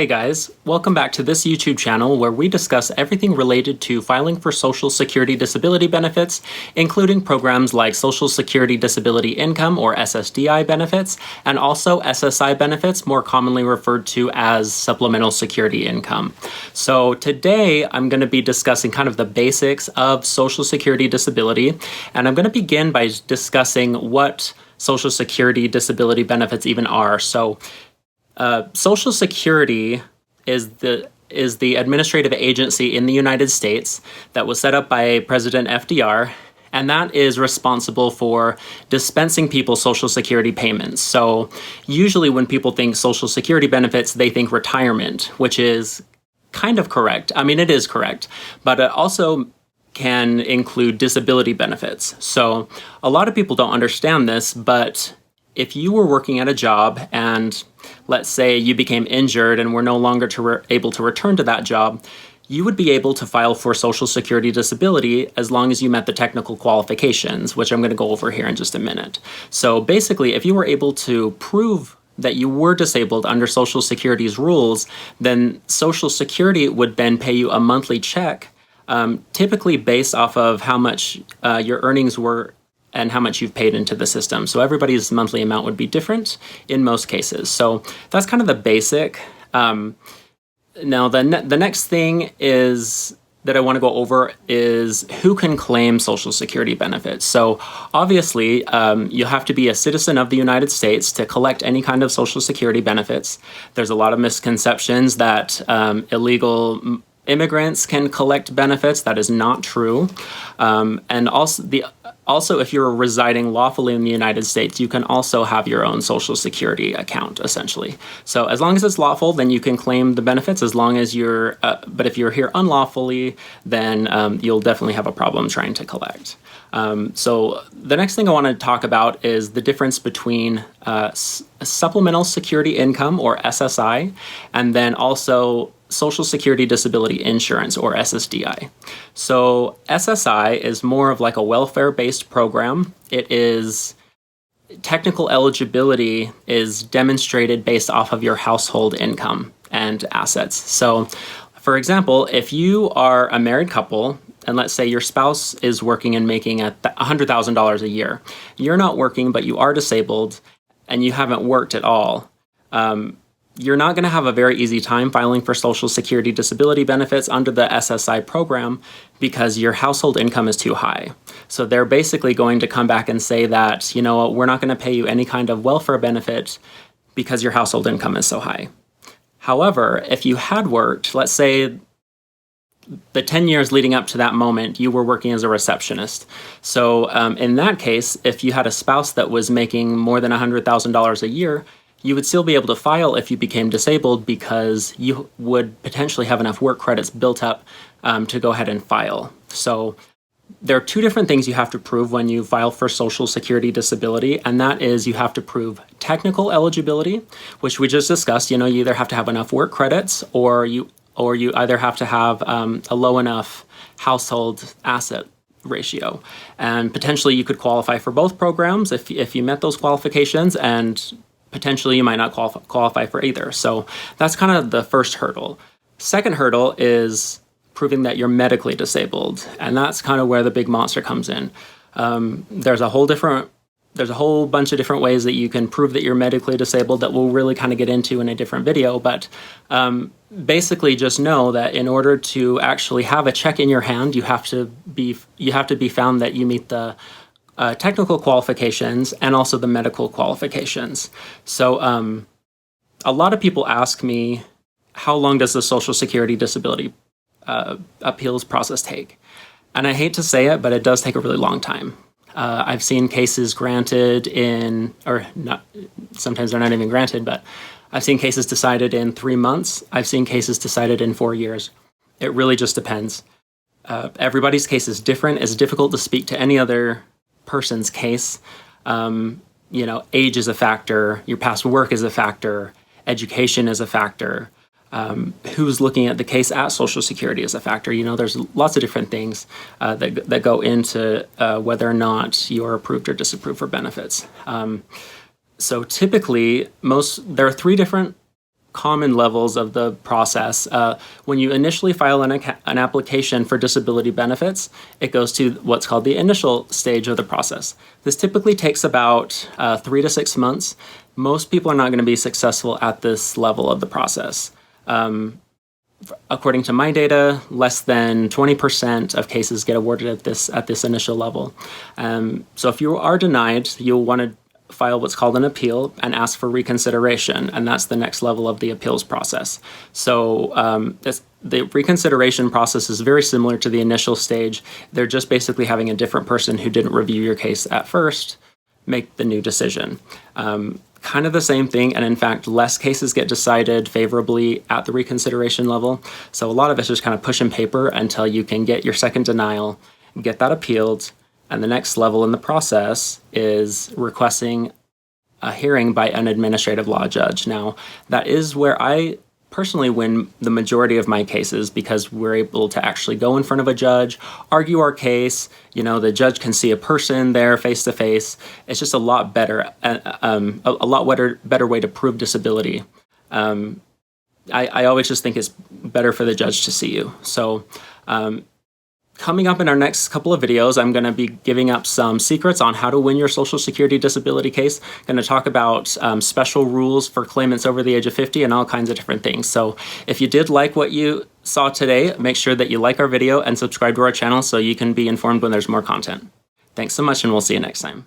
Hey guys, welcome back to this YouTube channel where we discuss everything related to filing for Social Security disability benefits, including programs like Social Security Disability Income or SSDI benefits, and also SSI benefits, more commonly referred to as Supplemental Security Income. So today I'm going to be discussing kind of the basics of Social Security disability, and I'm going to begin by discussing what Social Security disability benefits even are. So Social Security is the administrative agency in the United States that was set up by President FDR, and that is responsible for dispensing people Social Security payments. So usually when people think Social Security benefits, they think retirement, which is kind of correct. I mean, it is correct, but it also can include disability benefits. So a lot of people don't understand this, but if you were working at a job and let's say you became injured and were no longer able to return to that job, you would be able to file for Social Security disability as long as you met the technical qualifications, which I'm going to go over here in just a minute. So basically, if you were able to prove that you were disabled under Social Security's rules, then Social Security would then pay you a monthly check, typically based off of how much your earnings were and how much you've paid into the system. So everybody's monthly amount would be different in most cases. So that's kind of the basic. Now, the next thing is that I want to go over is who can claim Social Security benefits. So obviously, you have to be a citizen of the United States to collect any kind of Social Security benefits. There's a lot of misconceptions that illegal immigrants can collect benefits. That is not true. And also, if you're residing lawfully in the United States, you can also have your own Social Security account, essentially. So as long as it's lawful, then you can claim the benefits as long as you're, but if you're here unlawfully, then you'll definitely have a problem trying to collect. So the next thing I want to talk about is the difference between Supplemental Security Income, or SSI, and then also Social Security Disability Insurance, or SSDI. So SSI is more of like a welfare-based program. It is technical eligibility is demonstrated based off of your household income and assets. So for example, if you are a married couple, and let's say your spouse is working and making $100,000 a year, you're not working, but you are disabled, and you haven't worked at all, you're not going to have a very easy time filing for Social Security disability benefits under the SSI program because your household income is too high. So they're basically going to come back and say that, you know, we're not going to pay you any kind of welfare benefit because your household income is so high. However, if you had worked, let's say the 10 years leading up to that moment, you were working as a receptionist. So in that case, if you had a spouse that was making more than $100,000 a year, you would still be able to file if you became disabled because you would potentially have enough work credits built up to go ahead and file. So there are two different things you have to prove when you file for Social Security disability, and that is you have to prove technical eligibility, which we just discussed. You know, you either have to have enough work credits or you either have to have a low enough household asset ratio. And potentially you could qualify for both programs if you met those qualifications, and potentially you might not qualify for either. So that's kind of the first hurdle. Second hurdle is proving that you're medically disabled, and that's kind of where the big monster comes in. There's a whole bunch of different ways that you can prove that you're medically disabled that we'll really kind of get into in a different video, but basically just know that in order to actually have a check in your hand, you have to be found that you meet the technical qualifications and also the medical qualifications. So a lot of people ask me, how long does the Social Security disability appeals process take? And I hate to say it, but it does take a really long time. I've seen cases granted sometimes they're not even granted, but I've seen cases decided in 3 months. I've seen cases decided in 4 years. It really just depends. Everybody's case is different. It's difficult to speak to any other person's case. You know, age is a factor, your past work is a factor, education is a factor, who's looking at the case at Social Security is a factor. You know, there's lots of different things that go into whether or not you're approved or disapproved for benefits. So typically, there are three different common levels of the process. When you initially file an application for disability benefits, it goes to what's called the initial stage of the process. This typically takes about 3 to 6 months. Most people are not going to be successful at this level of the process. According to my data, less than 20% of cases get awarded at this initial level. So if you are denied, you'll want to file what's called an appeal and ask for reconsideration, and that's the next level of the appeals process. So the reconsideration process is very similar to the initial stage. They're just basically having a different person who didn't review your case at first make the new decision. Kind of the same thing, and in fact, less cases get decided favorably at the reconsideration level. So a lot of it's just kind of pushing paper until you can get your second denial, get that appealed, and the next level in the process is requesting a hearing by an administrative law judge. Now, that is where I personally win the majority of my cases, because we're able to actually go in front of a judge, argue our case. The judge can see a person there face to face. It's just a lot better, better way to prove disability. I always just think it's better for the judge to see you. So coming up in our next couple of videos, I'm going to be giving up some secrets on how to win your Social Security disability case. I'm going to talk about special rules for claimants over the age of 50 and all kinds of different things. So if you did like what you saw today, make sure that you like our video and subscribe to our channel so you can be informed when there's more content. Thanks so much, and we'll see you next time.